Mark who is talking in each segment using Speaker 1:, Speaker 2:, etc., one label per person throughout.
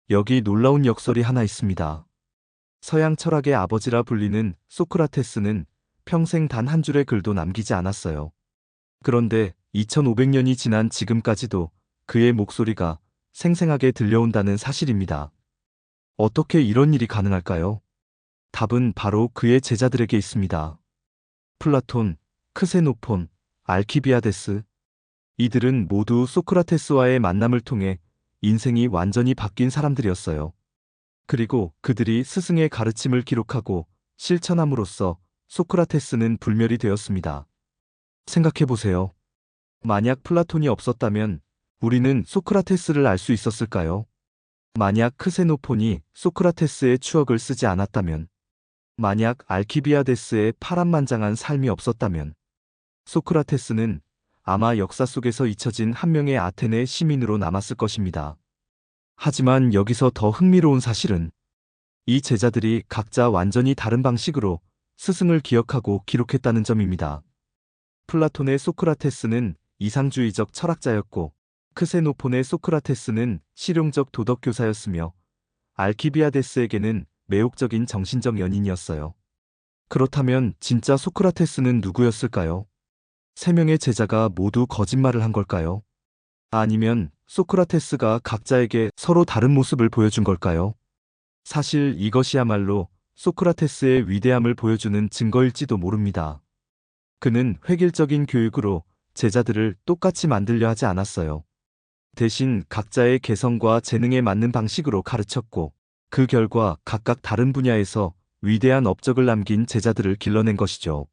Speaker 1: 여기 놀라운 역설이 하나 있습니다. 서양 철학의 아버지라 불리는 소크라테스는 평생 단 한 줄의 글도 남기지 않았어요. 그런데 2500년이 지난 지금까지도 그의 목소리가 생생하게 들려온다는 사실입니다. 어떻게 이런 일이 가능할까요? 답은 바로 그의 제자들에게 있습니다. 플라톤, 크세노폰, 알키비아데스. 이들은 모두 소크라테스와의 만남을 통해 인생이 완전히 바뀐 사람들이었어요. 그리고 그들이 스승의 가르침을 기록하고 실천함으로써 소크라테스는 불멸이 되었습니다. 생각해보세요. 만약 플라톤이 없었다면 우리는 소크라테스를 알 수 있었을까요? 만약 크세노폰이 소크라테스의 추억을 쓰지 않았다면, 만약 알키비아데스의 파란만장한 삶이 없었다면, 소크라테스는 아마 역사 속에서 잊혀진 한 명의 아테네 시민으로 남았을 것입니다. 하지만 여기서 더 흥미로운 사실은 이 제자들이 각자 완전히 다른 방식으로 스승을 기억하고 기록했다는 점입니다. 플라톤의 소크라테스는 이상주의적 철학자였고, 크세노폰의 소크라테스는 실용적 도덕교사였으며, 알키비아데스에게는 매혹적인 정신적 연인이었어요. 그렇다면 진짜 소크라테스는 누구였을까요? 세 명의 제자가 모두 거짓말을 한 걸까요? 아니면 소크라테스가 각자에게 서로 다른 모습을 보여준 걸까요? 사실 이것이야말로 소크라테스의 위대함을 보여주는 증거일지도 모릅니다. 그는 획일적인 교육으로 제자들을 똑같이 만들려 하지 않았어요. 대신 각자의 개성과 재능에 맞는 방식으로 가르쳤고, 그 결과 각각 다른 분야에서 위대한 업적을 남긴 제자들을 길러낸 것이죠.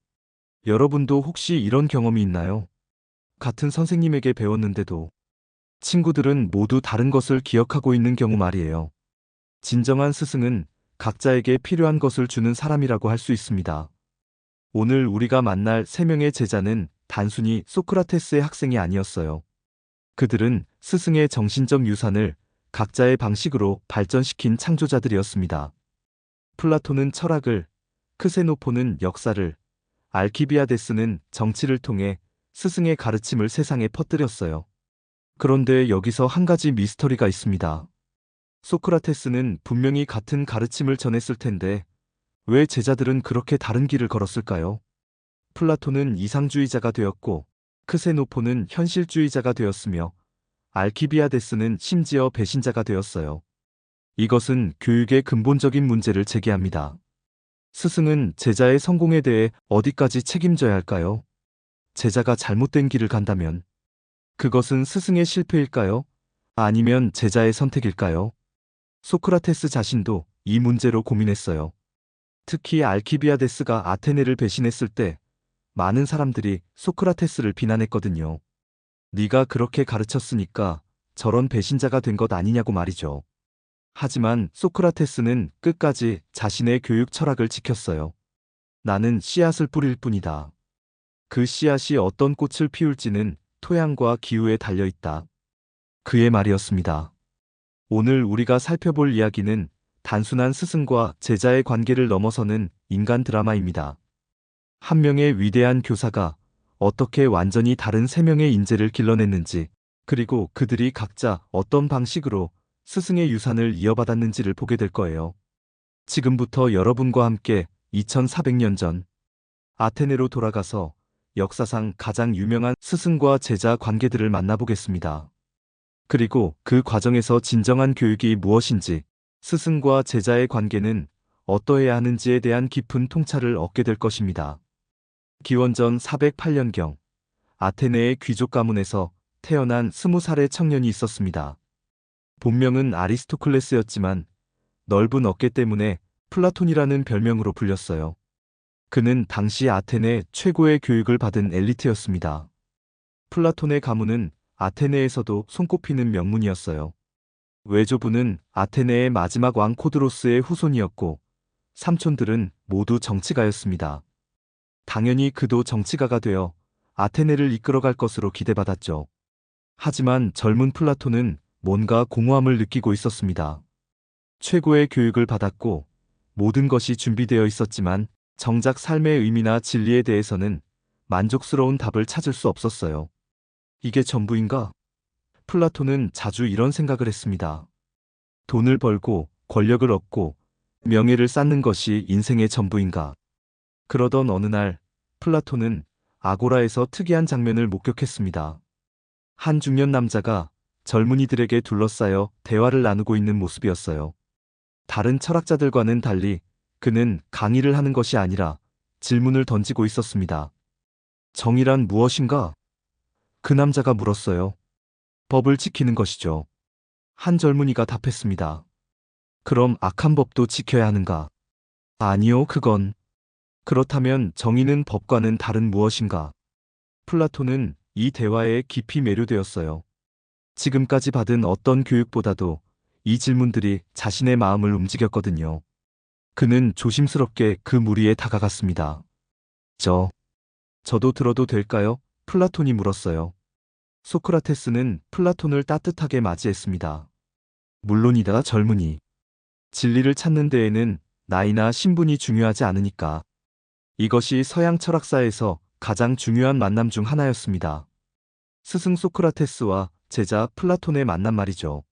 Speaker 1: 여러분도 혹시 이런 경험이 있나요? 같은 선생님에게 배웠는데도 친구들은 모두 다른 것을 기억하고 있는 경우 말이에요. 진정한 스승은 각자에게 필요한 것을 주는 사람이라고 할 수 있습니다. 오늘 우리가 만날 세 명의 제자는 단순히 소크라테스의 학생이 아니었어요. 그들은 스승의 정신적 유산을 각자의 방식으로 발전시킨 창조자들이었습니다. 플라톤은 철학을, 크세노폰은 역사를, 알키비아데스는 정치를 통해 스승의 가르침을 세상에 퍼뜨렸어요. 그런데 여기서 한 가지 미스터리가 있습니다. 소크라테스는 분명히 같은 가르침을 전했을 텐데 왜 제자들은 그렇게 다른 길을 걸었을까요? 플라톤은 이상주의자가 되었고, 크세노폰은 현실주의자가 되었으며, 알키비아데스는 심지어 배신자가 되었어요. 이것은 교육의 근본적인 문제를 제기합니다. 스승은 제자의 성공에 대해 어디까지 책임져야 할까요? 제자가 잘못된 길을 간다면 그것은 스승의 실패일까요? 아니면 제자의 선택일까요? 소크라테스 자신도 이 문제로 고민했어요. 특히 알키비아데스가 아테네를 배신했을 때 많은 사람들이 소크라테스를 비난했거든요. 네가 그렇게 가르쳤으니까 저런 배신자가 된 것 아니냐고 말이죠. 하지만 소크라테스는 끝까지 자신의 교육 철학을 지켰어요. 나는 씨앗을 뿌릴 뿐이다. 그 씨앗이 어떤 꽃을 피울지는 토양과 기후에 달려 있다. 그의 말이었습니다. 오늘 우리가 살펴볼 이야기는 단순한 스승과 제자의 관계를 넘어서는 인간 드라마입니다. 한 명의 위대한 교사가 어떻게 완전히 다른 세 명의 인재를 길러냈는지, 그리고 그들이 각자 어떤 방식으로 스승의 유산을 이어받았는지를 보게 될 거예요. 지금부터 여러분과 함께 2400년 전 아테네로 돌아가서 역사상 가장 유명한 스승과 제자 관계들을 만나보겠습니다. 그리고 그 과정에서 진정한 교육이 무엇인지, 스승과 제자의 관계는 어떠해야 하는지에 대한 깊은 통찰을 얻게 될 것입니다. 기원전 408년경 아테네의 귀족 가문에서 태어난 20살의 청년이 있었습니다. 본명은 아리스토클레스였지만 넓은 어깨 때문에 플라톤이라는 별명으로 불렸어요. 그는 당시 아테네 최고의 교육을 받은 엘리트였습니다. 플라톤의 가문은 아테네에서도 손꼽히는 명문이었어요. 외조부는 아테네의 마지막 왕 코드로스의 후손이었고, 삼촌들은 모두 정치가였습니다. 당연히 그도 정치가가 되어 아테네를 이끌어갈 것으로 기대받았죠. 하지만 젊은 플라톤은 뭔가 공허함을 느끼고 있었습니다. 최고의 교육을 받았고 모든 것이 준비되어 있었지만 정작 삶의 의미나 진리에 대해서는 만족스러운 답을 찾을 수 없었어요. 이게 전부인가? 플라톤은 자주 이런 생각을 했습니다. 돈을 벌고 권력을 얻고 명예를 쌓는 것이 인생의 전부인가? 그러던 어느 날 플라톤은 아고라에서 특이한 장면을 목격했습니다. 한 중년 남자가 젊은이들에게 둘러싸여 대화를 나누고 있는 모습이었어요. 다른 철학자들과는 달리 그는 강의를 하는 것이 아니라 질문을 던지고 있었습니다. 정의란 무엇인가? 그 남자가 물었어요. 법을 지키는 것이죠. 한 젊은이가 답했습니다. 그럼 악한 법도 지켜야 하는가? 아니요, 그건. 그렇다면 정의는 법과는 다른 무엇인가? 플라톤은 이 대화에 깊이 매료되었어요. 지금까지 받은 어떤 교육보다도 이 질문들이 자신의 마음을 움직였거든요. 그는 조심스럽게 그 무리에 다가갔습니다. 저도 들어도 될까요? 플라톤이 물었어요. 소크라테스는 플라톤을 따뜻하게 맞이했습니다. 물론이다, 젊은이. 진리를 찾는 데에는 나이나 신분이 중요하지 않으니까. 이것이 서양 철학사에서 가장 중요한 만남 중 하나였습니다. 스승 소크라테스와 제자 플라톤의 만남 말이죠.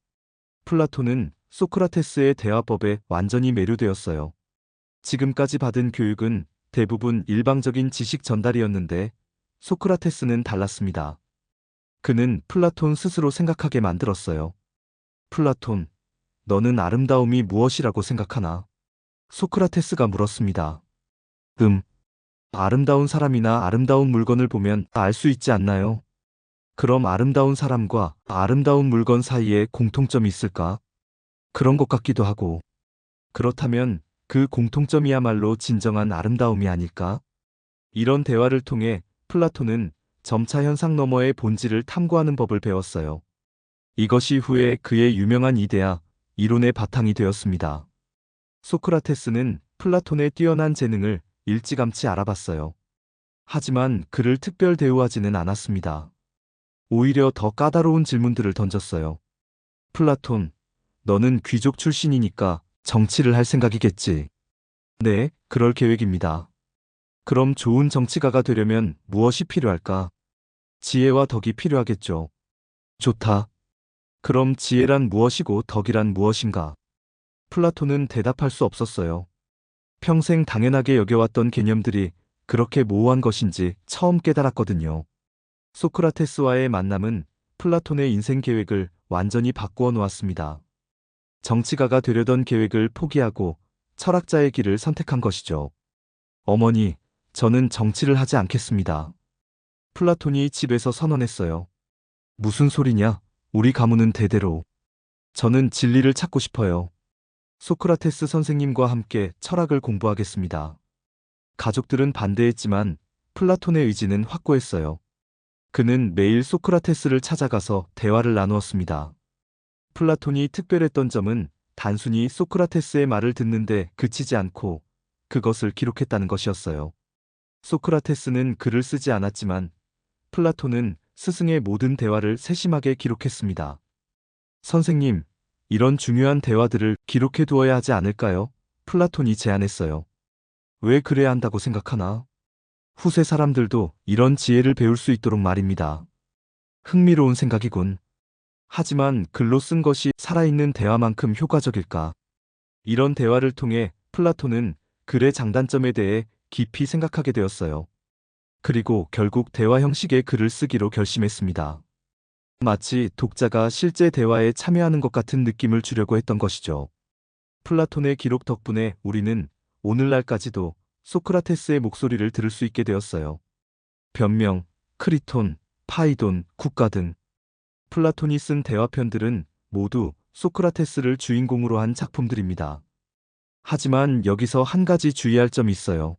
Speaker 1: 플라톤은 소크라테스의 대화법에 완전히 매료되었어요. 지금까지 받은 교육은 대부분 일방적인 지식 전달이었는데 소크라테스는 달랐습니다. 그는 플라톤 스스로 생각하게 만들었어요. 플라톤, 너는 아름다움이 무엇이라고 생각하나? 소크라테스가 물었습니다. 아름다운 사람이나 아름다운 물건을 보면 알 수 있지 않나요? 그럼 아름다운 사람과 아름다운 물건 사이에 공통점이 있을까? 그런 것 같기도 하고. 그렇다면 그 공통점이야말로 진정한 아름다움이 아닐까? 이런 대화를 통해 플라톤은 점차 현상 너머의 본질을 탐구하는 법을 배웠어요. 이것이 후에 그의 유명한 이데아, 이론의 바탕이 되었습니다. 소크라테스는 플라톤의 뛰어난 재능을 일찌감치 알아봤어요. 하지만 그를 특별 대우하지는 않았습니다. 오히려 더 까다로운 질문들을 던졌어요. 플라톤, 너는 귀족 출신이니까 정치를 할 생각이겠지? 네, 그럴 계획입니다. 그럼 좋은 정치가가 되려면 무엇이 필요할까? 지혜와 덕이 필요하겠죠. 좋다. 그럼 지혜란 무엇이고 덕이란 무엇인가? 플라톤은 대답할 수 없었어요. 평생 당연하게 여겨왔던 개념들이 그렇게 모호한 것인지 처음 깨달았거든요. 소크라테스와의 만남은 플라톤의 인생 계획을 완전히 바꾸어 놓았습니다. 정치가가 되려던 계획을 포기하고 철학자의 길을 선택한 것이죠. 어머니, 저는 정치를 하지 않겠습니다. 플라톤이 집에서 선언했어요. 무슨 소리냐? 우리 가문은 대대로. 저는 진리를 찾고 싶어요. 소크라테스 선생님과 함께 철학을 공부하겠습니다. 가족들은 반대했지만 플라톤의 의지는 확고했어요. 그는 매일 소크라테스를 찾아가서 대화를 나누었습니다. 플라톤이 특별했던 점은 단순히 소크라테스의 말을 듣는데 그치지 않고 그것을 기록했다는 것이었어요. 소크라테스는 글을 쓰지 않았지만 플라톤은 스승의 모든 대화를 세심하게 기록했습니다. 선생님, 이런 중요한 대화들을 기록해 두어야 하지 않을까요? 플라톤이 제안했어요. 왜 그래야 한다고 생각하나? 후세 사람들도 이런 지혜를 배울 수 있도록 말입니다. 흥미로운 생각이군. 하지만 글로 쓴 것이 살아있는 대화만큼 효과적일까? 이런 대화를 통해 플라톤은 글의 장단점에 대해 깊이 생각하게 되었어요. 그리고 결국 대화 형식의 글을 쓰기로 결심했습니다. 마치 독자가 실제 대화에 참여하는 것 같은 느낌을 주려고 했던 것이죠. 플라톤의 기록 덕분에 우리는 오늘날까지도 소크라테스의 목소리를 들을 수 있게 되었어요. 변명, 크리톤, 파이돈, 국가 등 플라톤이 쓴 대화편들은 모두 소크라테스를 주인공으로 한 작품들입니다. 하지만 여기서 한 가지 주의할 점이 있어요.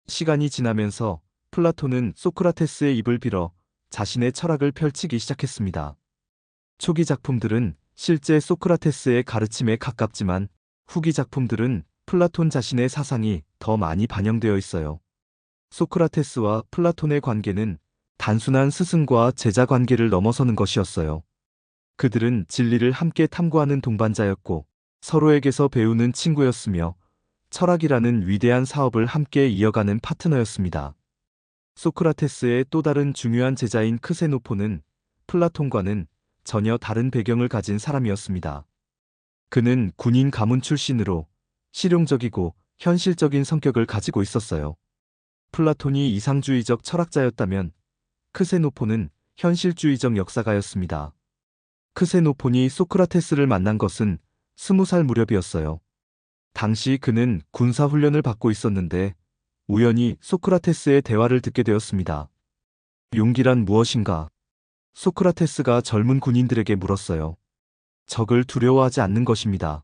Speaker 1: 시간이 지나면서 플라톤은 소크라테스의 입을 빌어 자신의 철학을 펼치기 시작했습니다. 초기 작품들은 실제 소크라테스의 가르침에 가깝지만 후기 작품들은 플라톤 자신의 사상이 더 많이 반영되어 있어요. 소크라테스와 플라톤의 관계는 단순한 스승과 제자 관계를 넘어서는 것이었어요. 그들은 진리를 함께 탐구하는 동반자였고 서로에게서 배우는 친구였으며 철학이라는 위대한 사업을 함께 이어가는 파트너였습니다. 소크라테스의 또 다른 중요한 제자인 크세노포는 플라톤과는 전혀 다른 배경을 가진 사람이었습니다. 그는 군인 가문 출신으로 실용적이고 현실적인 성격을 가지고 있었어요. 플라톤이 이상주의적 철학자였다면 크세노폰은 현실주의적 역사가였습니다. 크세노폰이 소크라테스를 만난 것은 20살 무렵이었어요. 당시 그는 군사훈련을 받고 있었는데 우연히 소크라테스의 대화를 듣게 되었습니다. 용기란 무엇인가? 소크라테스가 젊은 군인들에게 물었어요. 적을 두려워하지 않는 것입니다.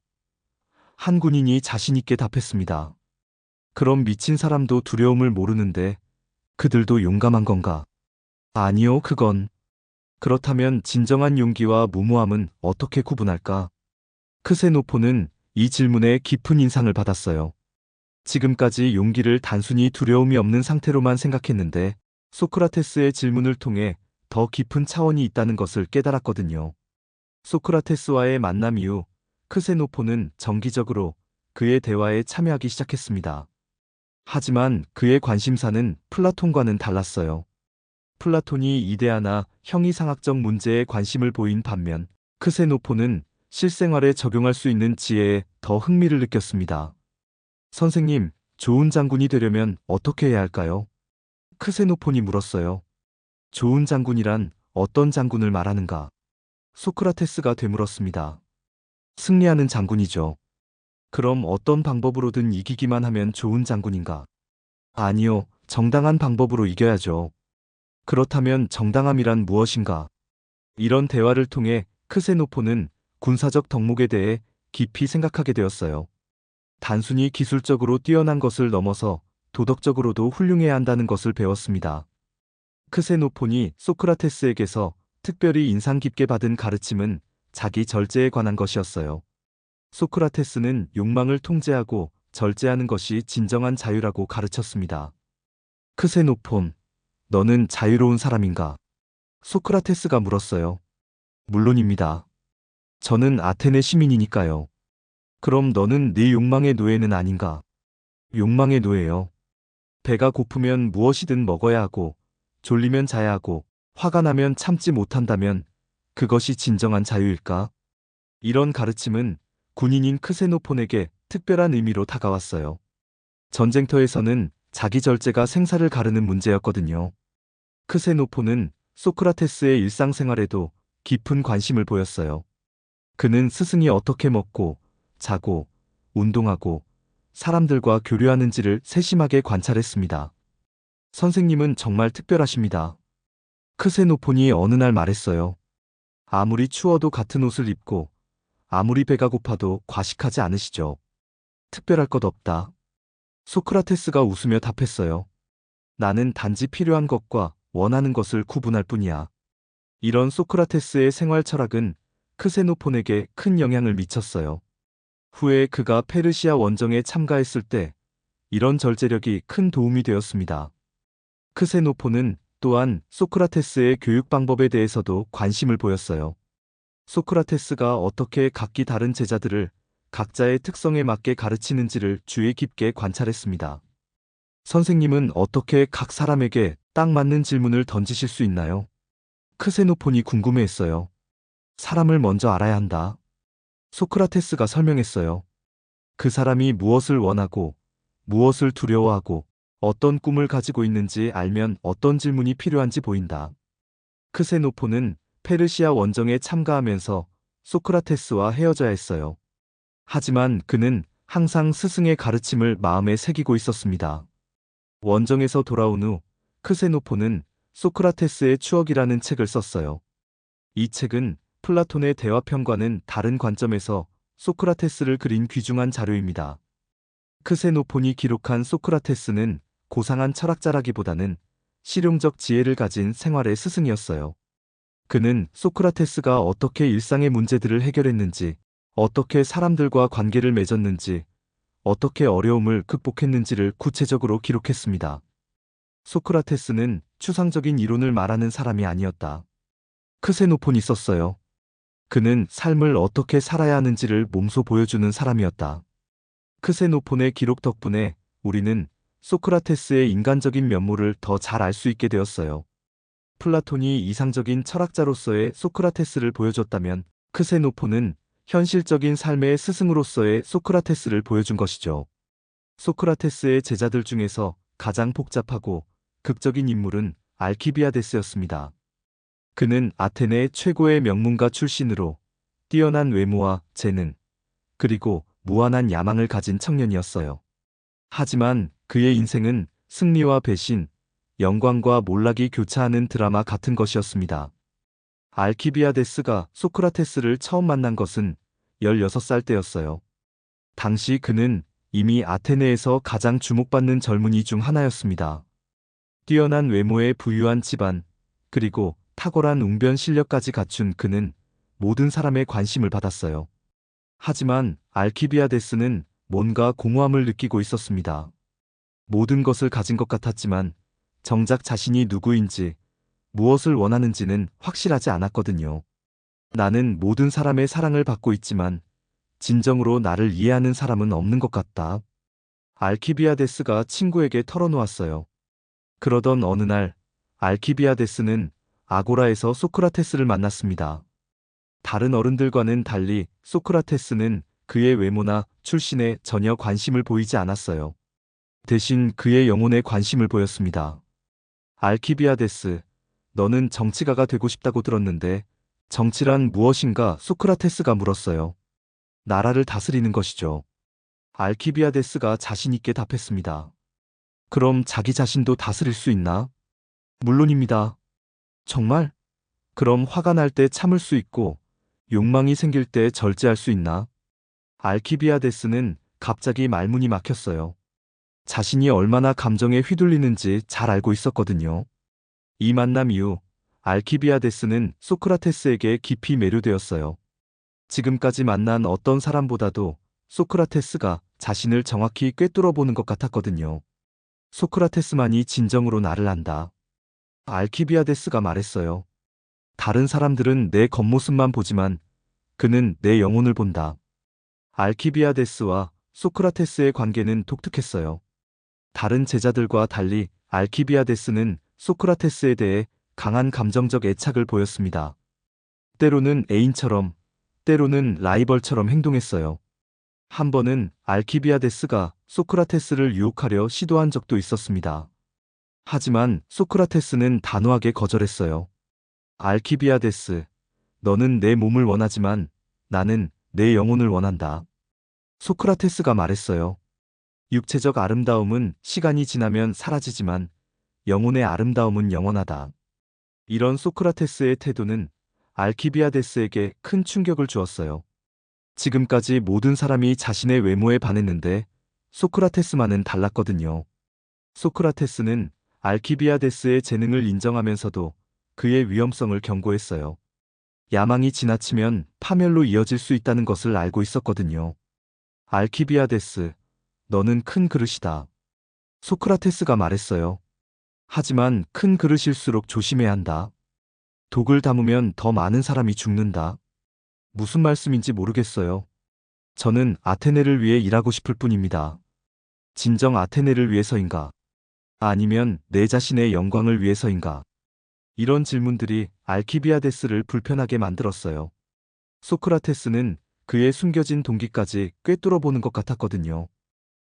Speaker 1: 한 군인이 자신있게 답했습니다. 그럼 미친 사람도 두려움을 모르는데 그들도 용감한 건가? 아니요, 그건. 그렇다면 진정한 용기와 무모함은 어떻게 구분할까? 크세노폰은 이 질문에 깊은 인상을 받았어요. 지금까지 용기를 단순히 두려움이 없는 상태로만 생각했는데 소크라테스의 질문을 통해 더 깊은 차원이 있다는 것을 깨달았거든요. 소크라테스와의 만남 이후 크세노폰은 정기적으로 그의 대화에 참여하기 시작했습니다. 하지만 그의 관심사는 플라톤과는 달랐어요. 플라톤이 이데아나 형이상학적 문제에 관심을 보인 반면 크세노폰은 실생활에 적용할 수 있는 지혜에 더 흥미를 느꼈습니다. 선생님, 좋은 장군이 되려면 어떻게 해야 할까요? 크세노폰이 물었어요. 좋은 장군이란 어떤 장군을 말하는가? 소크라테스가 되물었습니다. 승리하는 장군이죠. 그럼 어떤 방법으로든 이기기만 하면 좋은 장군인가? 아니요, 정당한 방법으로 이겨야죠. 그렇다면 정당함이란 무엇인가? 이런 대화를 통해 크세노폰은 군사적 덕목에 대해 깊이 생각하게 되었어요. 단순히 기술적으로 뛰어난 것을 넘어서 도덕적으로도 훌륭해야 한다는 것을 배웠습니다. 크세노폰이 소크라테스에게서 특별히 인상 깊게 받은 가르침은 자기 절제에 관한 것이었어요. 소크라테스는 욕망을 통제하고 절제하는 것이 진정한 자유라고 가르쳤습니다. 크세노폰, 너는 자유로운 사람인가? 소크라테스가 물었어요. 물론입니다. 저는 아테네 시민이니까요. 그럼 너는 네 욕망의 노예는 아닌가? 욕망의 노예요. 배가 고프면 무엇이든 먹어야 하고, 졸리면 자야 하고, 화가 나면 참지 못한다면 그것이 진정한 자유일까? 이런 가르침은 군인인 크세노폰에게 특별한 의미로 다가왔어요. 전쟁터에서는 자기 절제가 생사를 가르는 문제였거든요. 크세노폰은 소크라테스의 일상생활에도 깊은 관심을 보였어요. 그는 스승이 어떻게 먹고, 자고, 운동하고, 사람들과 교류하는지를 세심하게 관찰했습니다. 선생님은 정말 특별하십니다. 크세노폰이 어느 날 말했어요. 아무리 추워도 같은 옷을 입고, 아무리 배가 고파도 과식하지 않으시죠. 특별할 것 없다. 소크라테스가 웃으며 답했어요. 나는 단지 필요한 것과 원하는 것을 구분할 뿐이야. 이런 소크라테스의 생활 철학은 크세노폰에게 큰 영향을 미쳤어요. 후에 그가 페르시아 원정에 참가했을 때 이런 절제력이 큰 도움이 되었습니다. 크세노폰은 또한 소크라테스의 교육 방법에 대해서도 관심을 보였어요. 소크라테스가 어떻게 각기 다른 제자들을 각자의 특성에 맞게 가르치는지를 주의 깊게 관찰했습니다. 선생님은 어떻게 각 사람에게 딱 맞는 질문을 던지실 수 있나요? 크세노폰이 궁금해했어요. 사람을 먼저 알아야 한다. 소크라테스가 설명했어요. 그 사람이 무엇을 원하고, 무엇을 두려워하고, 어떤 꿈을 가지고 있는지 알면 어떤 질문이 필요한지 보인다. 크세노폰은 페르시아 원정에 참가하면서 소크라테스와 헤어져야 했어요. 하지만 그는 항상 스승의 가르침을 마음에 새기고 있었습니다. 원정에서 돌아온 후 크세노폰은 소크라테스의 추억이라는 책을 썼어요. 이 책은 플라톤의 대화편과는 다른 관점에서 소크라테스를 그린 귀중한 자료입니다. 크세노폰이 기록한 소크라테스는 고상한 철학자라기보다는 실용적 지혜를 가진 생활의 스승이었어요. 그는 소크라테스가 어떻게 일상의 문제들을 해결했는지, 어떻게 사람들과 관계를 맺었는지, 어떻게 어려움을 극복했는지를 구체적으로 기록했습니다. 소크라테스는 추상적인 이론을 말하는 사람이 아니었다. 크세노폰이 썼어요. 그는 삶을 어떻게 살아야 하는지를 몸소 보여주는 사람이었다. 크세노폰의 기록 덕분에 우리는 소크라테스의 인간적인 면모를 더 잘 알 수 있게 되었어요. 플라톤이 이상적인 철학자로서의 소크라테스를 보여줬다면 크세노폰은 현실적인 삶의 스승으로서의 소크라테스를 보여준 것이죠. 소크라테스의 제자들 중에서 가장 복잡하고 극적인 인물은 알키비아데스였습니다. 그는 아테네 최고의 명문가 출신으로 뛰어난 외모와 재능, 그리고 무한한 야망을 가진 청년이었어요. 하지만 그의 인생은 승리와 배신, 영광과 몰락이 교차하는 드라마 같은 것이었습니다. 알키비아데스가 소크라테스를 처음 만난 것은 16살 때였어요. 당시 그는 이미 아테네에서 가장 주목받는 젊은이 중 하나였습니다. 뛰어난 외모에 부유한 집안, 그리고 탁월한 웅변 실력까지 갖춘 그는 모든 사람의 관심을 받았어요. 하지만 알키비아데스는 뭔가 공허함을 느끼고 있었습니다. 모든 것을 가진 것 같았지만 정작 자신이 누구인지, 무엇을 원하는지는 확실하지 않았거든요. 나는 모든 사람의 사랑을 받고 있지만 진정으로 나를 이해하는 사람은 없는 것 같다. 알키비아데스가 친구에게 털어놓았어요. 그러던 어느 날 알키비아데스는 아고라에서 소크라테스를 만났습니다. 다른 어른들과는 달리 소크라테스는 그의 외모나 출신에 전혀 관심을 보이지 않았어요. 대신 그의 영혼에 관심을 보였습니다. 알키비아데스, 너는 정치가가 되고 싶다고 들었는데 정치란 무엇인가? 소크라테스가 물었어요. 나라를 다스리는 것이죠. 알키비아데스가 자신 있게 답했습니다. 그럼 자기 자신도 다스릴 수 있나? 물론입니다. 정말? 그럼 화가 날 때 참을 수 있고 욕망이 생길 때 절제할 수 있나? 알키비아데스는 갑자기 말문이 막혔어요. 자신이 얼마나 감정에 휘둘리는지 잘 알고 있었거든요. 이 만남 이후 알키비아데스는 소크라테스에게 깊이 매료되었어요. 지금까지 만난 어떤 사람보다도 소크라테스가 자신을 정확히 꿰뚫어 보는 것 같았거든요. 소크라테스만이 진정으로 나를 안다. 알키비아데스가 말했어요. 다른 사람들은 내 겉모습만 보지만 그는 내 영혼을 본다. 알키비아데스와 소크라테스의 관계는 독특했어요. 다른 제자들과 달리 알키비아데스는 소크라테스에 대해 강한 감정적 애착을 보였습니다. 때로는 애인처럼, 때로는 라이벌처럼 행동했어요. 한 번은 알키비아데스가 소크라테스를 유혹하려 시도한 적도 있었습니다. 하지만 소크라테스는 단호하게 거절했어요. 알키비아데스, 너는 내 몸을 원하지만 나는 내 영혼을 원한다. 소크라테스가 말했어요. 육체적 아름다움은 시간이 지나면 사라지지만 영혼의 아름다움은 영원하다. 이런 소크라테스의 태도는 알키비아데스에게 큰 충격을 주었어요. 지금까지 모든 사람이 자신의 외모에 반했는데 소크라테스만은 달랐거든요. 소크라테스는 알키비아데스의 재능을 인정하면서도 그의 위험성을 경고했어요. 야망이 지나치면 파멸로 이어질 수 있다는 것을 알고 있었거든요. 알키비아데스, 너는 큰 그릇이다. 소크라테스가 말했어요. 하지만 큰 그릇일수록 조심해야 한다. 독을 담으면 더 많은 사람이 죽는다. 무슨 말씀인지 모르겠어요. 저는 아테네를 위해 일하고 싶을 뿐입니다. 진정 아테네를 위해서인가? 아니면 내 자신의 영광을 위해서인가? 이런 질문들이 알키비아데스를 불편하게 만들었어요. 소크라테스는 그의 숨겨진 동기까지 꿰뚫어 보는 것 같았거든요.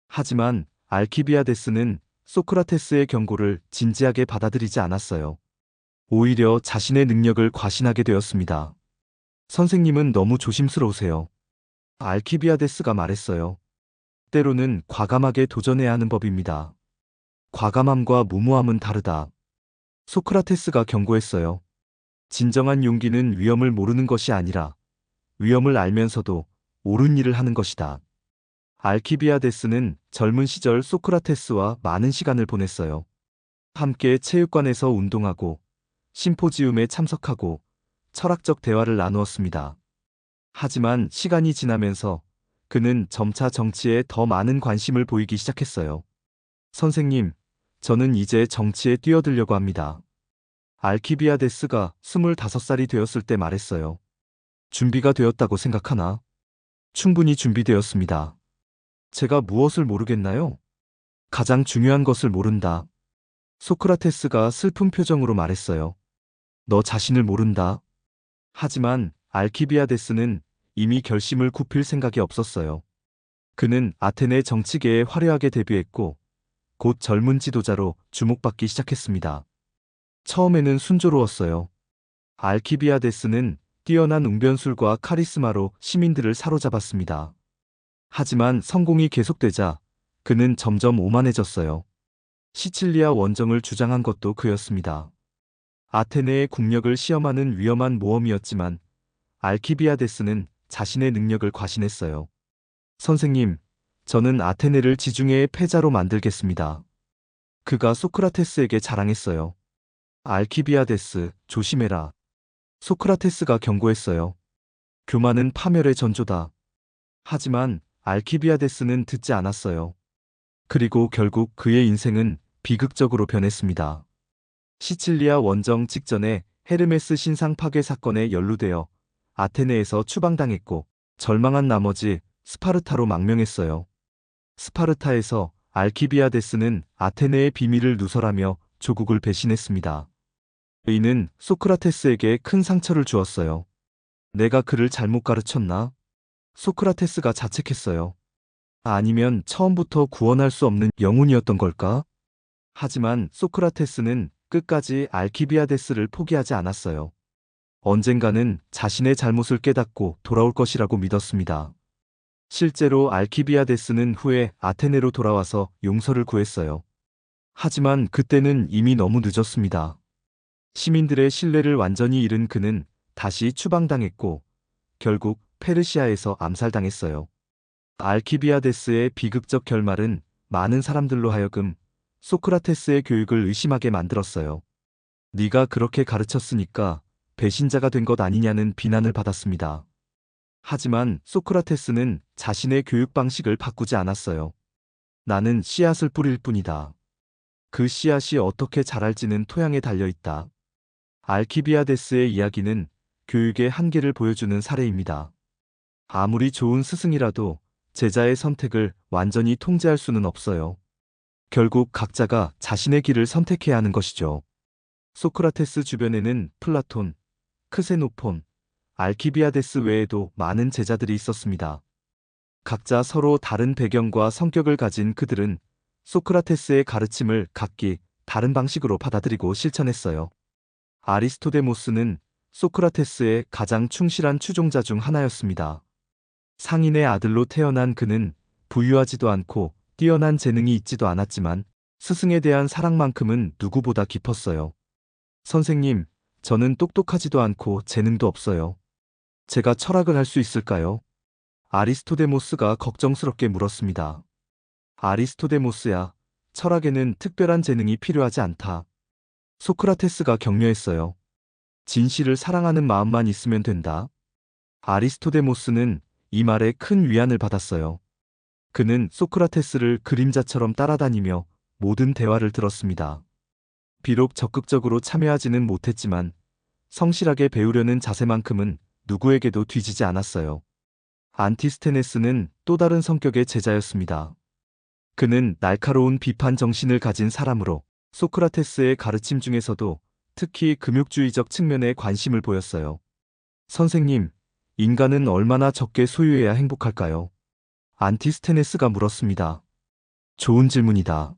Speaker 1: 하지만 알키비아데스는 소크라테스의 경고를 진지하게 받아들이지 않았어요. 오히려 자신의 능력을 과신하게 되었습니다. 선생님은 너무 조심스러우세요. 알키비아데스가 말했어요. 때로는 과감하게 도전해야 하는 법입니다. 과감함과 무모함은 다르다. 소크라테스가 경고했어요. 진정한 용기는 위험을 모르는 것이 아니라 위험을 알면서도 옳은 일을 하는 것이다. 알키비아데스는 젊은 시절 소크라테스와 많은 시간을 보냈어요. 함께 체육관에서 운동하고 심포지움에 참석하고 철학적 대화를 나누었습니다. 하지만 시간이 지나면서 그는 점차 정치에 더 많은 관심을 보이기 시작했어요. 선생님, 저는 이제 정치에 뛰어들려고 합니다. 알키비아데스가 25살이 되었을 때 말했어요. 준비가 되었다고 생각하나? 충분히 준비되었습니다. 제가 무엇을 모르겠나요? 가장 중요한 것을 모른다. 소크라테스가 슬픈 표정으로 말했어요. 너 자신을 모른다. 하지만 알키비아데스는 이미 결심을 굽힐 생각이 없었어요. 그는 아테네 정치계에 화려하게 데뷔했고 곧 젊은 지도자로 주목받기 시작했습니다. 처음에는 순조로웠어요. 알키비아데스는 뛰어난 웅변술과 카리스마로 시민들을 사로잡았습니다. 하지만 성공이 계속되자 그는 점점 오만해졌어요. 시칠리아 원정을 주장한 것도 그였습니다. 아테네의 국력을 시험하는 위험한 모험이었지만 알키비아데스는 자신의 능력을 과신했어요. 선생님, 저는 아테네를 지중해의 패자로 만들겠습니다. 그가 소크라테스에게 자랑했어요. 알키비아데스, 조심해라. 소크라테스가 경고했어요. 교만은 파멸의 전조다. 하지만 알키비아데스는 듣지 않았어요. 그리고 결국 그의 인생은 비극적으로 변했습니다. 시칠리아 원정 직전에 헤르메스 신상 파괴 사건에 연루되어 아테네에서 추방당했고 절망한 나머지 스파르타로 망명했어요. 스파르타에서 알키비아데스는 아테네의 비밀을 누설하며 조국을 배신했습니다. 이는 소크라테스에게 큰 상처를 주었어요. 내가 그를 잘못 가르쳤나? 소크라테스가 자책했어요. 아니면 처음부터 구원할 수 없는 영혼이었던 걸까? 하지만 소크라테스는 끝까지 알키비아데스를 포기하지 않았어요. 언젠가는 자신의 잘못을 깨닫고 돌아올 것이라고 믿었습니다. 실제로 알키비아데스는 후에 아테네로 돌아와서 용서를 구했어요. 하지만 그때는 이미 너무 늦었습니다. 시민들의 신뢰를 완전히 잃은 그는 다시 추방당했고 결국 페르시아에서 암살당했어요. 알키비아데스의 비극적 결말은 많은 사람들로 하여금 소크라테스의 교육을 의심하게 만들었어요. 네가 그렇게 가르쳤으니까 배신자가 된 것 아니냐는 비난을 받았습니다. 하지만 소크라테스는 자신의 교육 방식을 바꾸지 않았어요. 나는 씨앗을 뿌릴 뿐이다. 그 씨앗이 어떻게 자랄지는 토양에 달려있다. 알키비아데스의 이야기는 교육의 한계를 보여주는 사례입니다. 아무리 좋은 스승이라도 제자의 선택을 완전히 통제할 수는 없어요. 결국 각자가 자신의 길을 선택해야 하는 것이죠. 소크라테스 주변에는 플라톤, 크세노폰, 알키비아데스 외에도 많은 제자들이 있었습니다. 각자 서로 다른 배경과 성격을 가진 그들은 소크라테스의 가르침을 각기 다른 방식으로 받아들이고 실천했어요. 아리스토데모스는 소크라테스의 가장 충실한 추종자 중 하나였습니다. 상인의 아들로 태어난 그는 부유하지도 않고 뛰어난 재능이 있지도 않았지만 스승에 대한 사랑만큼은 누구보다 깊었어요. 선생님, 저는 똑똑하지도 않고 재능도 없어요. 제가 철학을 할 수 있을까요? 아리스토데모스가 걱정스럽게 물었습니다. 아리스토데모스야, 철학에는 특별한 재능이 필요하지 않다. 소크라테스가 격려했어요. 진실을 사랑하는 마음만 있으면 된다. 아리스토데모스는 이 말에 큰 위안을 받았어요. 그는 소크라테스를 그림자처럼 따라다니며 모든 대화를 들었습니다. 비록 적극적으로 참여하지는 못했지만 성실하게 배우려는 자세만큼은 누구에게도 뒤지지 않았어요. 안티스테네스는 또 다른 성격의 제자였습니다. 그는 날카로운 비판 정신을 가진 사람으로 소크라테스의 가르침 중에서도 특히 금욕주의적 측면에 관심을 보였어요. 선생님, 인간은 얼마나 적게 소유해야 행복할까요? 안티스테네스가 물었습니다. 좋은 질문이다.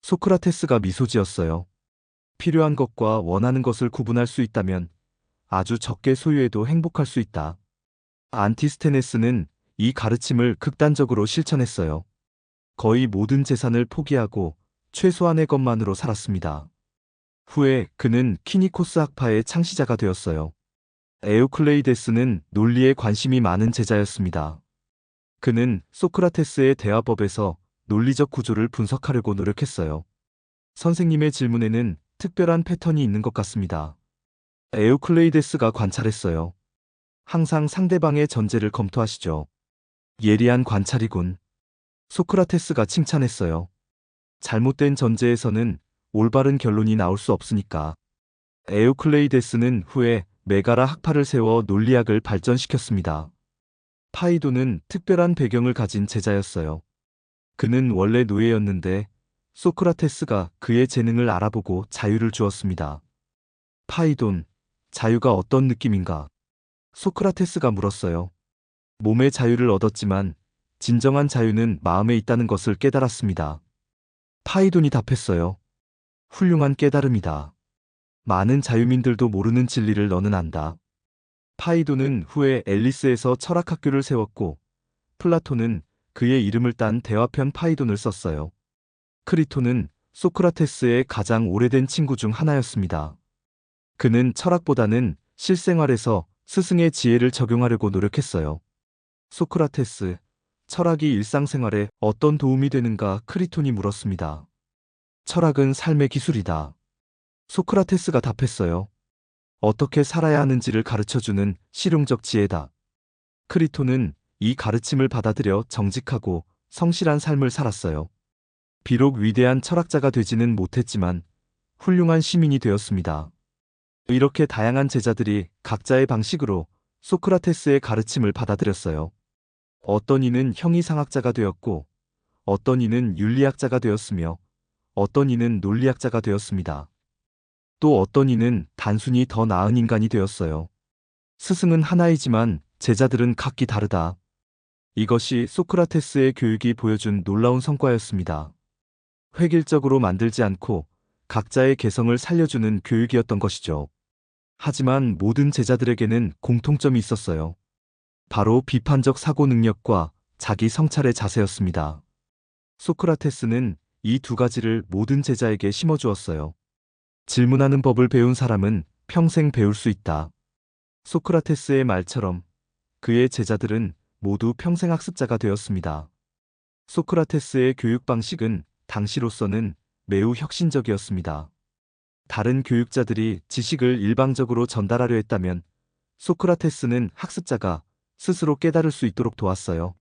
Speaker 1: 소크라테스가 미소 지었어요. 필요한 것과 원하는 것을 구분할 수 있다면 아주 적게 소유해도 행복할 수 있다. 안티스테네스는 이 가르침을 극단적으로 실천했어요. 거의 모든 재산을 포기하고 최소한의 것만으로 살았습니다. 후에 그는 키니코스 학파의 창시자가 되었어요. 에우클레이데스는 논리에 관심이 많은 제자였습니다. 그는 소크라테스의 대화법에서 논리적 구조를 분석하려고 노력했어요. 선생님의 질문에는 특별한 패턴이 있는 것 같습니다. 에우클레이데스가 관찰했어요. 항상 상대방의 전제를 검토하시죠. 예리한 관찰이군. 소크라테스가 칭찬했어요. 잘못된 전제에서는 올바른 결론이 나올 수 없으니까. 에우클레이데스는 후에 메가라 학파를 세워 논리학을 발전시켰습니다. 파이도는 특별한 배경을 가진 제자였어요. 그는 원래 노예였는데 소크라테스가 그의 재능을 알아보고 자유를 주었습니다. 파이돈, 자유가 어떤 느낌인가? 소크라테스가 물었어요. 몸의 자유를 얻었지만 진정한 자유는 마음에 있다는 것을 깨달았습니다. 파이돈이 답했어요. 훌륭한 깨달음이다. 많은 자유민들도 모르는 진리를 너는 안다. 파이돈은 후에 앨리스에서 철학학교를 세웠고 플라톤은 그의 이름을 딴 대화편 파이돈을 썼어요. 크리톤은 소크라테스의 가장 오래된 친구 중 하나였습니다. 그는 철학보다는 실생활에서 스승의 지혜를 적용하려고 노력했어요. 소크라테스, 철학이 일상생활에 어떤 도움이 되는가 크리톤이 물었습니다. 철학은 삶의 기술이다. 소크라테스가 답했어요. 어떻게 살아야 하는지를 가르쳐주는 실용적 지혜다. 크리톤은 이 가르침을 받아들여 정직하고 성실한 삶을 살았어요. 비록 위대한 철학자가 되지는 못했지만 훌륭한 시민이 되었습니다. 이렇게 다양한 제자들이 각자의 방식으로 소크라테스의 가르침을 받아들였어요. 어떤 이는 형이상학자가 되었고, 어떤 이는 윤리학자가 되었으며, 어떤 이는 논리학자가 되었습니다. 또 어떤 이는 단순히 더 나은 인간이 되었어요. 스승은 하나이지만 제자들은 각기 다르다. 이것이 소크라테스의 교육이 보여준 놀라운 성과였습니다. 획일적으로 만들지 않고 각자의 개성을 살려주는 교육이었던 것이죠. 하지만 모든 제자들에게는 공통점이 있었어요. 바로 비판적 사고 능력과 자기 성찰의 자세였습니다. 소크라테스는 이 두 가지를 모든 제자에게 심어주었어요. 질문하는 법을 배운 사람은 평생 배울 수 있다. 소크라테스의 말처럼 그의 제자들은 모두 평생 학습자가 되었습니다. 소크라테스의 교육 방식은 당시로서는 매우 혁신적이었습니다. 다른 교육자들이 지식을 일방적으로 전달하려 했다면 소크라테스는 학습자가 스스로 깨달을 수 있도록 도왔어요.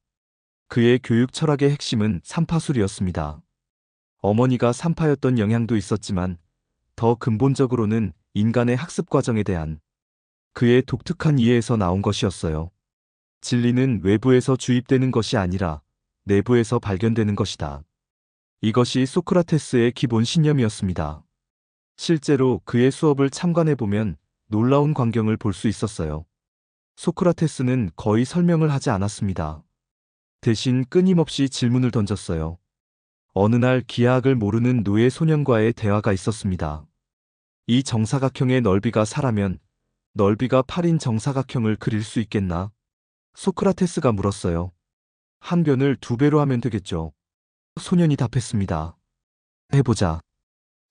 Speaker 1: 그의 교육 철학의 핵심은 삼파술이었습니다. 어머니가 삼파였던 영향도 있었지만 더 근본적으로는 인간의 학습 과정에 대한 그의 독특한 이해에서 나온 것이었어요. 진리는 외부에서 주입되는 것이 아니라 내부에서 발견되는 것이다. 이것이 소크라테스의 기본 신념이었습니다. 실제로 그의 수업을 참관해보면 놀라운 광경을 볼 수 있었어요. 소크라테스는 거의 설명을 하지 않았습니다. 대신 끊임없이 질문을 던졌어요. 어느 날 기하학을 모르는 노예 소년과의 대화가 있었습니다. 이 정사각형의 넓이가 4라면 넓이가 8인 정사각형을 그릴 수 있겠나? 소크라테스가 물었어요. 한 변을 2배로 하면 되겠죠. 소년이 답했습니다. 해보자.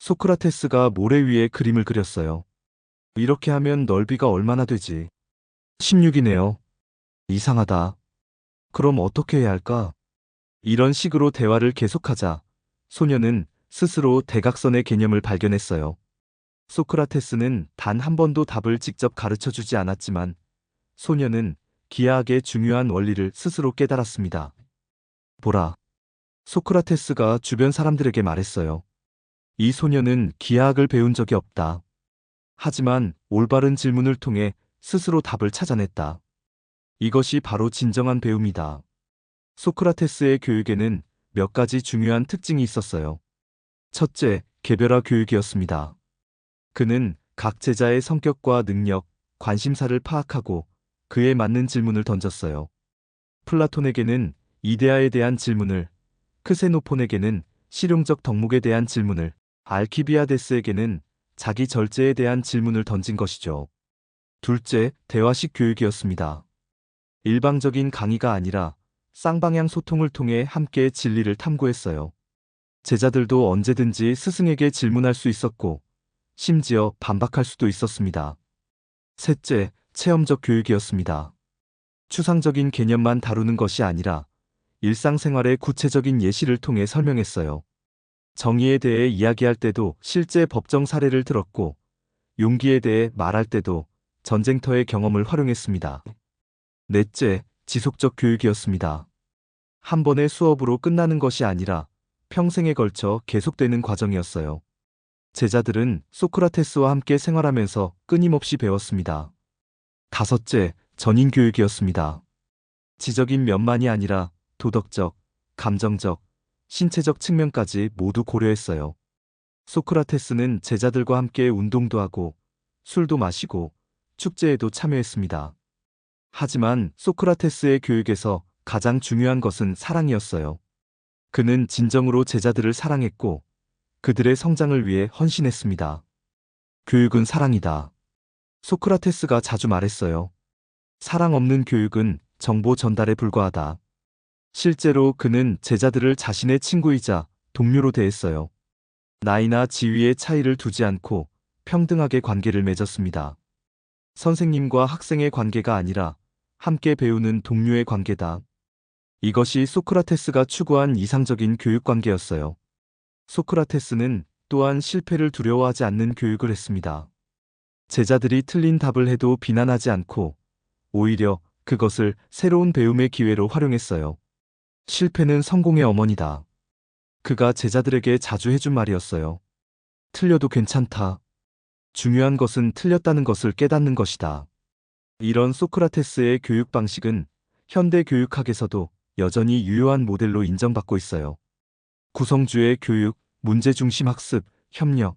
Speaker 1: 소크라테스가 모래 위에 그림을 그렸어요. 이렇게 하면 넓이가 얼마나 되지? 16이네요. 이상하다. 그럼 어떻게 해야 할까? 이런 식으로 대화를 계속하자 소년은 스스로 대각선의 개념을 발견했어요. 소크라테스는 단 한 번도 답을 직접 가르쳐 주지 않았지만 소년은 기하학의 중요한 원리를 스스로 깨달았습니다. 보라. 소크라테스가 주변 사람들에게 말했어요. 이 소년은 기하학을 배운 적이 없다. 하지만 올바른 질문을 통해 스스로 답을 찾아냈다. 이것이 바로 진정한 배움이다. 소크라테스의 교육에는 몇 가지 중요한 특징이 있었어요. 첫째, 개별화 교육이었습니다. 그는 각 제자의 성격과 능력, 관심사를 파악하고 그에 맞는 질문을 던졌어요. 플라톤에게는 이데아에 대한 질문을, 크세노폰에게는 실용적 덕목에 대한 질문을, 알키비아데스에게는 자기 절제에 대한 질문을 던진 것이죠. 둘째, 대화식 교육이었습니다. 일방적인 강의가 아니라 쌍방향 소통을 통해 함께 진리를 탐구했어요. 제자들도 언제든지 스승에게 질문할 수 있었고, 심지어 반박할 수도 있었습니다. 셋째, 체험적 교육이었습니다. 추상적인 개념만 다루는 것이 아니라 일상생활의 구체적인 예시를 통해 설명했어요. 정의에 대해 이야기할 때도 실제 법정 사례를 들었고, 용기에 대해 말할 때도 전쟁터의 경험을 활용했습니다. 넷째, 지속적 교육이었습니다. 한 번의 수업으로 끝나는 것이 아니라 평생에 걸쳐 계속되는 과정이었어요. 제자들은 소크라테스와 함께 생활하면서 끊임없이 배웠습니다. 다섯째, 전인 교육이었습니다. 지적인 면만이 아니라 도덕적, 감정적, 신체적 측면까지 모두 고려했어요. 소크라테스는 제자들과 함께 운동도 하고 술도 마시고 축제에도 참여했습니다. 하지만 소크라테스의 교육에서 가장 중요한 것은 사랑이었어요. 그는 진정으로 제자들을 사랑했고 그들의 성장을 위해 헌신했습니다. 교육은 사랑이다. 소크라테스가 자주 말했어요. 사랑 없는 교육은 정보 전달에 불과하다. 실제로 그는 제자들을 자신의 친구이자 동료로 대했어요. 나이나 지위의 차이를 두지 않고 평등하게 관계를 맺었습니다. 선생님과 학생의 관계가 아니라 함께 배우는 동료의 관계다. 이것이 소크라테스가 추구한 이상적인 교육 관계였어요. 소크라테스는 또한 실패를 두려워하지 않는 교육을 했습니다. 제자들이 틀린 답을 해도 비난하지 않고 오히려 그것을 새로운 배움의 기회로 활용했어요. 실패는 성공의 어머니다. 그가 제자들에게 자주 해준 말이었어요. 틀려도 괜찮다. 중요한 것은 틀렸다는 것을 깨닫는 것이다. 이런 소크라테스의 교육 방식은 현대 교육학에서도 여전히 유효한 모델로 인정받고 있어요. 구성주의 교육, 문제중심 학습, 협력,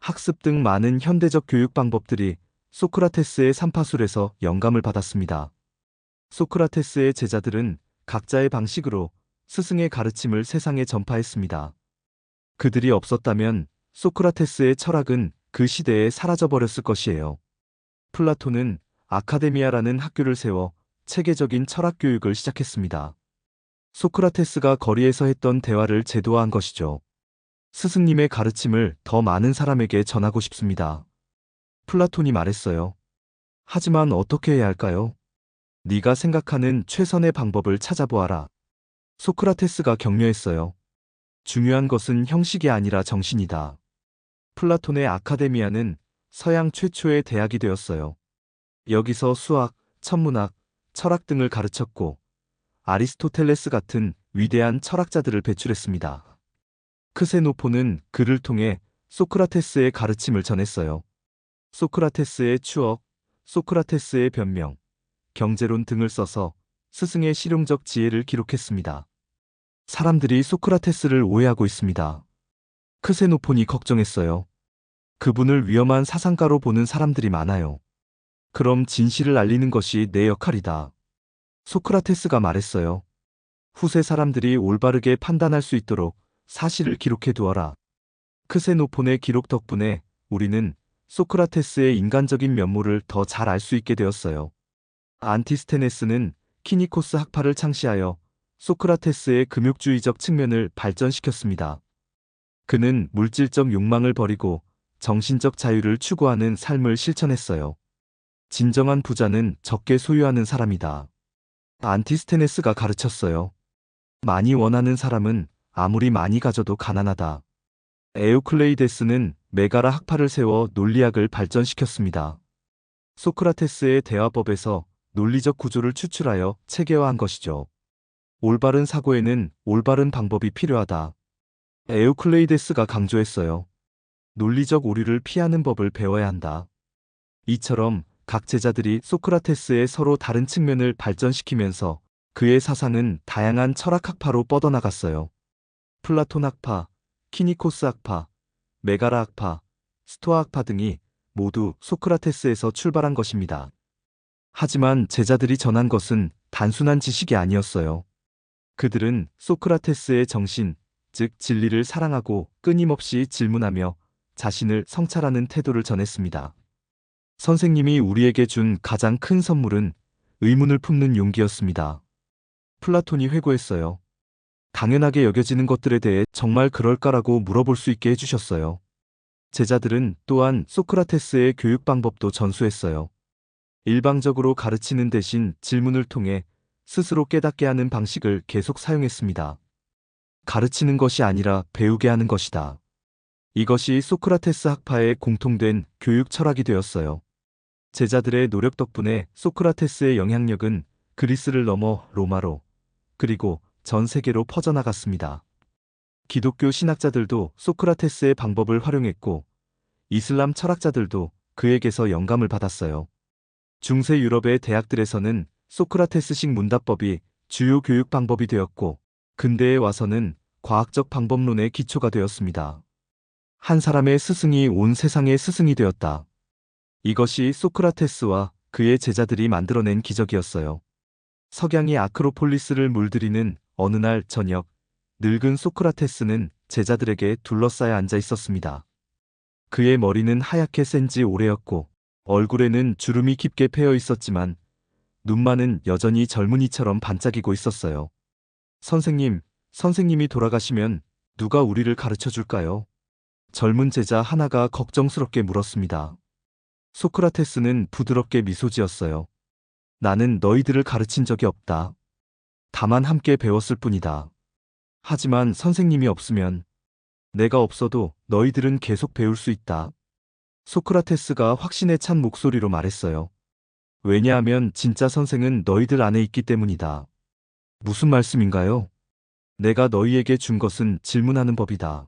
Speaker 1: 학습 등 많은 현대적 교육 방법들이 소크라테스의 삼파술에서 영감을 받았습니다. 소크라테스의 제자들은 각자의 방식으로 스승의 가르침을 세상에 전파했습니다. 그들이 없었다면 소크라테스의 철학은 그 시대에 사라져버렸을 것이에요. 플라톤은 아카데미아라는 학교를 세워 체계적인 철학 교육을 시작했습니다. 소크라테스가 거리에서 했던 대화를 제도화한 것이죠. 스승님의 가르침을 더 많은 사람에게 전하고 싶습니다. 플라톤이 말했어요. 하지만 어떻게 해야 할까요? 네가 생각하는 최선의 방법을 찾아보아라. 소크라테스가 격려했어요. 중요한 것은 형식이 아니라 정신이다. 플라톤의 아카데미아는 서양 최초의 대학이 되었어요. 여기서 수학, 천문학, 철학 등을 가르쳤고 아리스토텔레스 같은 위대한 철학자들을 배출했습니다. 크세노포는 그를 통해 소크라테스의 가르침을 전했어요. 소크라테스의 추억, 소크라테스의 변명, 경제론 등을 써서 스승의 실용적 지혜를 기록했습니다. 사람들이 소크라테스를 오해하고 있습니다. 크세노폰이 걱정했어요. 그분을 위험한 사상가로 보는 사람들이 많아요. 그럼 진실을 알리는 것이 내 역할이다. 소크라테스가 말했어요. 후세 사람들이 올바르게 판단할 수 있도록 사실을 기록해 두어라. 크세노폰의 기록 덕분에 우리는 소크라테스의 인간적인 면모를 더 잘 알 수 있게 되었어요. 안티스테네스는 키니코스 학파를 창시하여 소크라테스의 금욕주의적 측면을 발전시켰습니다. 그는 물질적 욕망을 버리고 정신적 자유를 추구하는 삶을 실천했어요. 진정한 부자는 적게 소유하는 사람이다. 안티스테네스가 가르쳤어요. 많이 원하는 사람은 아무리 많이 가져도 가난하다. 에우클레이데스는 메가라 학파를 세워 논리학을 발전시켰습니다. 소크라테스의 대화법에서 논리적 구조를 추출하여 체계화한 것이죠. 올바른 사고에는 올바른 방법이 필요하다. 에우클레이데스가 강조했어요. 논리적 오류를 피하는 법을 배워야 한다. 이처럼 각 제자들이 소크라테스의 서로 다른 측면을 발전시키면서 그의 사상은 다양한 철학 학파로 뻗어나갔어요. 플라톤 학파, 키니코스 학파, 메가라 학파, 스토아 학파 등이 모두 소크라테스에서 출발한 것입니다. 하지만 제자들이 전한 것은 단순한 지식이 아니었어요. 그들은 소크라테스의 정신, 즉 진리를 사랑하고 끊임없이 질문하며 자신을 성찰하는 태도를 전했습니다. 선생님이 우리에게 준 가장 큰 선물은 의문을 품는 용기였습니다. 플라톤이 회고했어요. 당연하게 여겨지는 것들에 대해 정말 그럴까라고 물어볼 수 있게 해주셨어요. 제자들은 또한 소크라테스의 교육 방법도 전수했어요. 일방적으로 가르치는 대신 질문을 통해 스스로 깨닫게 하는 방식을 계속 사용했습니다. 가르치는 것이 아니라 배우게 하는 것이다. 이것이 소크라테스 학파의 공통된 교육 철학이 되었어요. 제자들의 노력 덕분에 소크라테스의 영향력은 그리스를 넘어 로마로 그리고 전 세계로 퍼져나갔습니다. 기독교 신학자들도 소크라테스의 방법을 활용했고 이슬람 철학자들도 그에게서 영감을 받았어요. 중세 유럽의 대학들에서는 소크라테스식 문답법이 주요 교육 방법이 되었고 근대에 와서는 과학적 방법론의 기초가 되었습니다. 한 사람의 스승이 온 세상의 스승이 되었다. 이것이 소크라테스와 그의 제자들이 만들어낸 기적이었어요. 석양이 아크로폴리스를 물들이는 어느 날 저녁, 늙은 소크라테스는 제자들에게 둘러싸여 앉아 있었습니다. 그의 머리는 하얗게 센 지 오래였고 얼굴에는 주름이 깊게 패여 있었지만 눈만은 여전히 젊은이처럼 반짝이고 있었어요. 선생님이 돌아가시면 누가 우리를 가르쳐 줄까요? 젊은 제자 하나가 걱정스럽게 물었습니다. 소크라테스는 부드럽게 미소 지었어요. 나는 너희들을 가르친 적이 없다. 다만 함께 배웠을 뿐이다. 하지만 선생님이 없으면 내가 없어도 너희들은 계속 배울 수 있다. 소크라테스가 확신에 찬 목소리로 말했어요. 왜냐하면 진짜 선생은 너희들 안에 있기 때문이다. 무슨 말씀인가요? 내가 너희에게 준 것은 질문하는 법이다.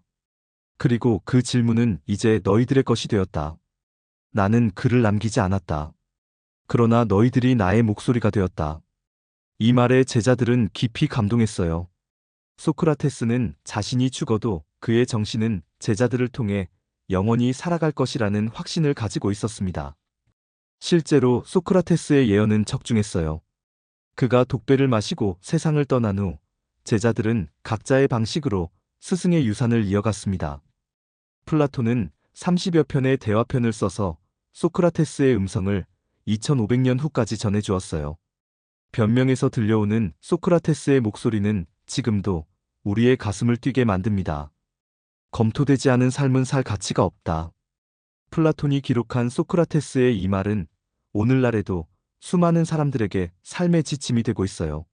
Speaker 1: 그리고 그 질문은 이제 너희들의 것이 되었다. 나는 글을 남기지 않았다. 그러나 너희들이 나의 목소리가 되었다. 이 말에 제자들은 깊이 감동했어요. 소크라테스는 자신이 죽어도 그의 정신은 제자들을 통해 영원히 살아갈 것이라는 확신을 가지고 있었습니다. 실제로 소크라테스의 예언은 적중했어요. 그가 독배를 마시고 세상을 떠난 후 제자들은 각자의 방식으로 스승의 유산을 이어갔습니다. 플라톤은 30여 편의 대화편을 써서 소크라테스의 음성을 2500년 후까지 전해주었어요. 변명에서 들려오는 소크라테스의 목소리는 지금도 우리의 가슴을 뛰게 만듭니다. 검토되지 않은 삶은 살 가치가 없다. 플라톤이 기록한 소크라테스의 이 말은 오늘날에도 수많은 사람들에게 삶의 지침이 되고 있어요.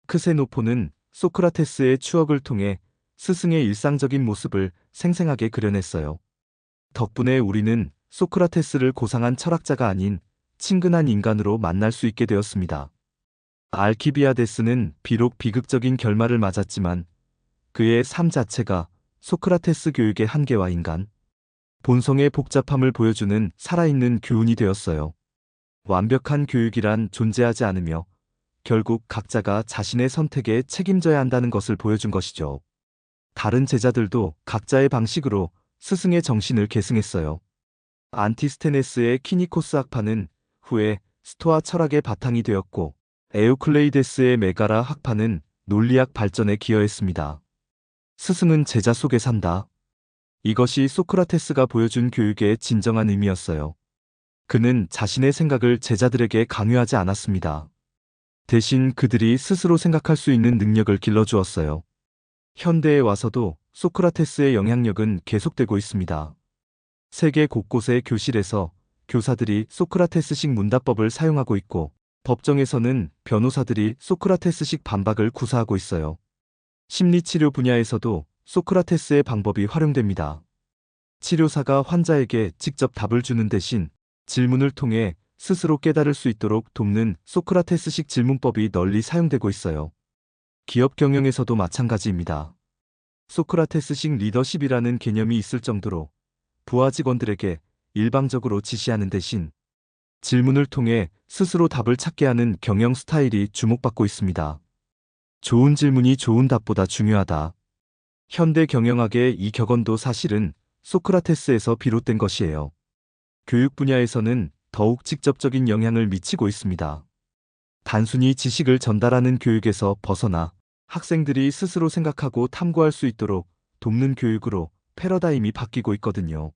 Speaker 1: 크세노포는 소크라테스의 추억을 통해 스승의 일상적인 모습을 생생하게 그려냈어요. 덕분에 우리는 소크라테스를 고상한 철학자가 아닌 친근한 인간으로 만날 수 있게 되었습니다. 알키비아데스는 비록 비극적인 결말을 맞았지만 그의 삶 자체가 소크라테스 교육의 한계와 인간, 본성의 복잡함을 보여주는 살아있는 교훈이 되었어요. 완벽한 교육이란 존재하지 않으며 결국 각자가 자신의 선택에 책임져야 한다는 것을 보여준 것이죠. 다른 제자들도 각자의 방식으로 스승의 정신을 계승했어요. 안티스테네스의 키니코스 학파는 후에 스토아 철학의 바탕이 되었고 에우클레이데스의 메가라 학파는 논리학 발전에 기여했습니다. 스승은 제자 속에 산다. 이것이 소크라테스가 보여준 교육의 진정한 의미였어요. 그는 자신의 생각을 제자들에게 강요하지 않았습니다. 대신 그들이 스스로 생각할 수 있는 능력을 길러주었어요. 현대에 와서도 소크라테스의 영향력은 계속되고 있습니다. 세계 곳곳의 교실에서 교사들이 소크라테스식 문답법을 사용하고 있고 법정에서는 변호사들이 소크라테스식 반박을 구사하고 있어요. 심리치료 분야에서도 소크라테스의 방법이 활용됩니다. 치료사가 환자에게 직접 답을 주는 대신 질문을 통해 스스로 깨달을 수 있도록 돕는 소크라테스식 질문법이 널리 사용되고 있어요. 기업 경영에서도 마찬가지입니다. 소크라테스식 리더십이라는 개념이 있을 정도로 부하 직원들에게 일방적으로 지시하는 대신 질문을 통해 스스로 답을 찾게 하는 경영 스타일이 주목받고 있습니다. 좋은 질문이 좋은 답보다 중요하다. 현대 경영학의 이 격언도 사실은 소크라테스에서 비롯된 것이에요. 교육 분야에서는 더욱 직접적인 영향을 미치고 있습니다. 단순히 지식을 전달하는 교육에서 벗어나 학생들이 스스로 생각하고 탐구할 수 있도록 돕는 교육으로 패러다임이 바뀌고 있거든요.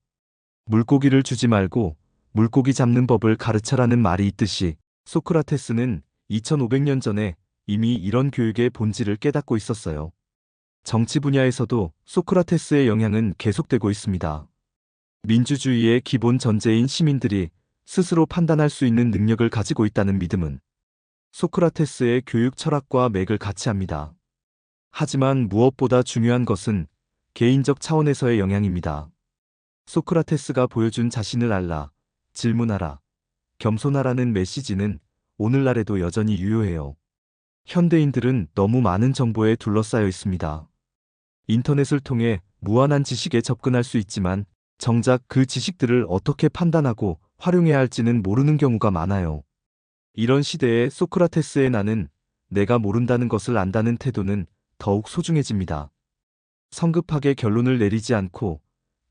Speaker 1: 물고기를 주지 말고 물고기 잡는 법을 가르쳐라는 말이 있듯이 소크라테스는 2500년 전에 이미 이런 교육의 본질을 깨닫고 있었어요. 정치 분야에서도 소크라테스의 영향은 계속되고 있습니다. 민주주의의 기본 전제인 시민들이 스스로 판단할 수 있는 능력을 가지고 있다는 믿음은 소크라테스의 교육 철학과 맥을 같이 합니다. 하지만 무엇보다 중요한 것은 개인적 차원에서의 영향입니다. 소크라테스가 보여준 자신을 알라, 질문하라, 겸손하라는 메시지는 오늘날에도 여전히 유효해요. 현대인들은 너무 많은 정보에 둘러싸여 있습니다. 인터넷을 통해 무한한 지식에 접근할 수 있지만 정작 그 지식들을 어떻게 판단하고 활용해야 할지는 모르는 경우가 많아요. 이런 시대에 소크라테스의 나는 내가 모른다는 것을 안다는 태도는 더욱 소중해집니다. 성급하게 결론을 내리지 않고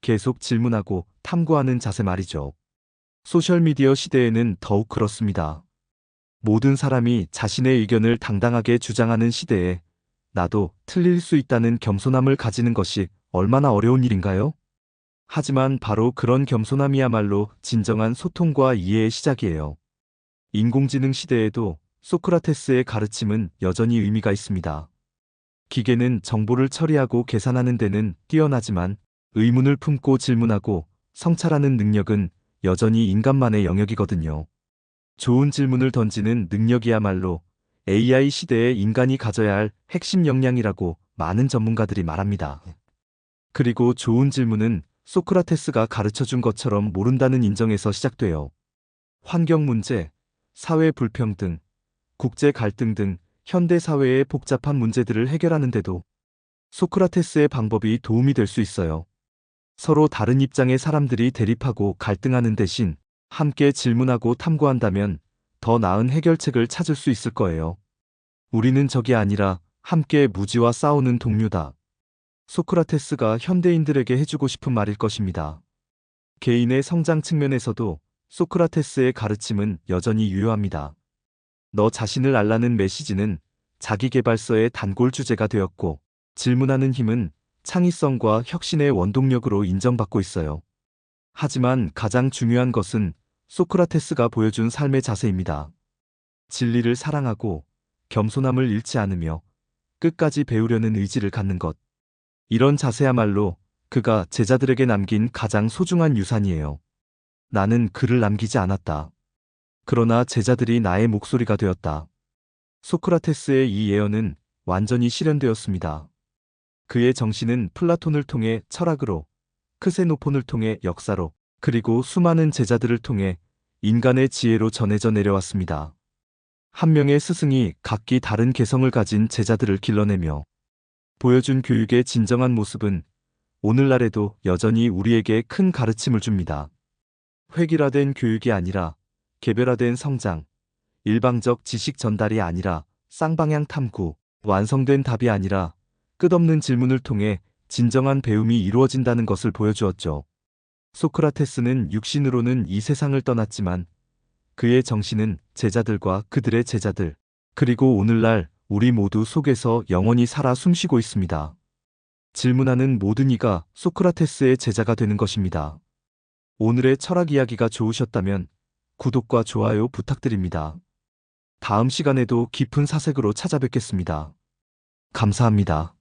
Speaker 1: 계속 질문하고 탐구하는 자세 말이죠. 소셜미디어 시대에는 더욱 그렇습니다. 모든 사람이 자신의 의견을 당당하게 주장하는 시대에 나도 틀릴 수 있다는 겸손함을 가지는 것이 얼마나 어려운 일인가요? 하지만 바로 그런 겸손함이야말로 진정한 소통과 이해의 시작이에요. 인공지능 시대에도 소크라테스의 가르침은 여전히 의미가 있습니다. 기계는 정보를 처리하고 계산하는 데는 뛰어나지만 의문을 품고 질문하고 성찰하는 능력은 여전히 인간만의 영역이거든요. 좋은 질문을 던지는 능력이야말로 AI 시대에 인간이 가져야 할 핵심 역량이라고 많은 전문가들이 말합니다. 그리고 좋은 질문은 소크라테스가 가르쳐준 것처럼 모른다는 인정에서 시작돼요. 환경 문제, 사회 불평등, 국제 갈등 등 현대 사회의 복잡한 문제들을 해결하는데도 소크라테스의 방법이 도움이 될 수 있어요. 서로 다른 입장의 사람들이 대립하고 갈등하는 대신 함께 질문하고 탐구한다면 더 나은 해결책을 찾을 수 있을 거예요. 우리는 적이 아니라 함께 무지와 싸우는 동료다. 소크라테스가 현대인들에게 해주고 싶은 말일 것입니다. 개인의 성장 측면에서도 소크라테스의 가르침은 여전히 유효합니다. 너 자신을 알라는 메시지는 자기계발서의 단골 주제가 되었고, 질문하는 힘은 창의성과 혁신의 원동력으로 인정받고 있어요. 하지만 가장 중요한 것은 소크라테스가 보여준 삶의 자세입니다. 진리를 사랑하고 겸손함을 잃지 않으며 끝까지 배우려는 의지를 갖는 것. 이런 자세야말로 그가 제자들에게 남긴 가장 소중한 유산이에요. 나는 글을 남기지 않았다. 그러나 제자들이 나의 목소리가 되었다. 소크라테스의 이 예언은 완전히 실현되었습니다. 그의 정신은 플라톤을 통해 철학으로, 크세노폰을 통해 역사로, 그리고 수많은 제자들을 통해 인간의 지혜로 전해져 내려왔습니다. 한 명의 스승이 각기 다른 개성을 가진 제자들을 길러내며 보여준 교육의 진정한 모습은 오늘날에도 여전히 우리에게 큰 가르침을 줍니다. 획일화된 교육이 아니라 개별화된 성장, 일방적 지식 전달이 아니라 쌍방향 탐구, 완성된 답이 아니라 끝없는 질문을 통해 진정한 배움이 이루어진다는 것을 보여주었죠. 소크라테스는 육신으로는 이 세상을 떠났지만 그의 정신은 제자들과 그들의 제자들, 그리고 오늘날 우리 모두 속에서 영원히 살아 숨쉬고 있습니다. 질문하는 모든 이가 소크라테스의 제자가 되는 것입니다. 오늘의 철학 이야기가 좋으셨다면 구독과 좋아요 부탁드립니다. 다음 시간에도 깊은 사색으로 찾아뵙겠습니다. 감사합니다.